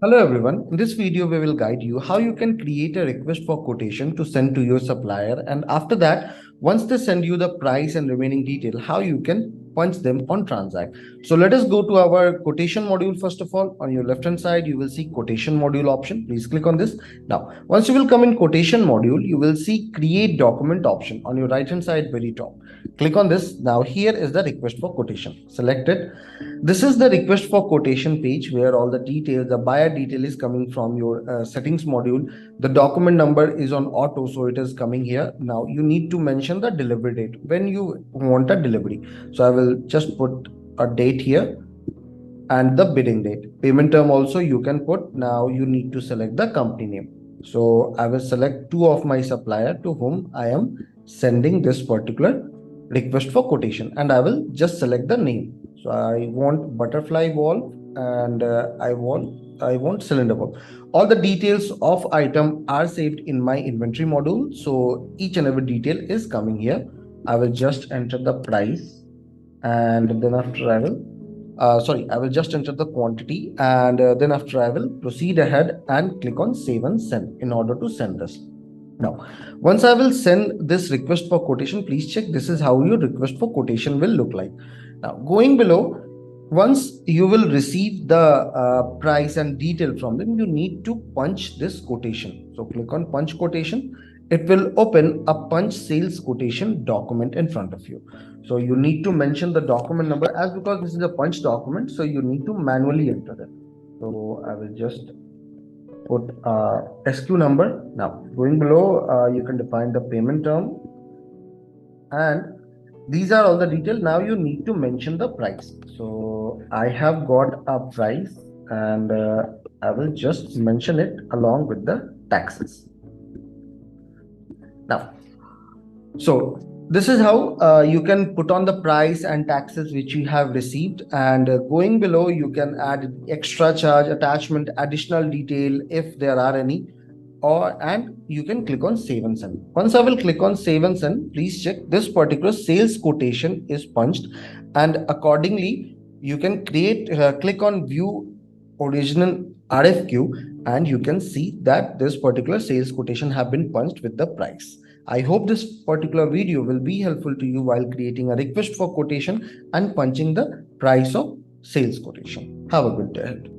Hello everyone. In this video, we will guide you how you can create a request for quotation to send to your supplier. And after that, once they send you the price and remaining detail, how you can punch them on TranZact. So let us go to our quotation module. First of all, on your left hand side, you will see quotation module option. Please click on this. Now, once you will come in quotation module, you will see create document option on your right hand side, very top. Click on this. Now here is the request for quotation. Select it. This is the request for quotation page where all the details, the buyer detail is coming from your settings module. The document number is on auto, so it is coming here. Now you need to mention the delivery date when you want a delivery. So I will just put a date here and the bidding date. Payment term also you can put. Now you need to select the company name. So I will select two of my supplier to whom I am sending this particular request for quotation, and I will just select the name. So I want butterfly valve and I want cylinder valve. All the details of item are saved in my inventory module. So each and every detail is coming here. I will just enter the price, and then after I will just enter the quantity, and then after I will proceed ahead and click on save and send in order to send this. Now, once I will send this request for quotation, please check this is how your request for quotation will look like. Now, going below, once you will receive the price and detail from them, you need to punch this quotation. So click on punch quotation. It will open a punch sales quotation document in front of you. So you need to mention the document number, as because this is a punch document, so you need to manually enter it. So I will just put SQ number. Now going below, you can define the payment term, and these are all the details. Now you need to mention the price. So I have got a price, and I will just mention it along with the taxes. Now, so this is how you can put on the price and taxes which you have received, and going below you can add extra charge, attachment, additional detail if there are any, and you can click on save and send. Once I will click on save and send, please check this particular sales quotation is punched, and accordingly you can click on view original RFQ, and you can see that this particular sales quotation have been punched with the price. I hope this particular video will be helpful to you while creating a request for quotation and punching the price of sales quotation. Have a good day ahead.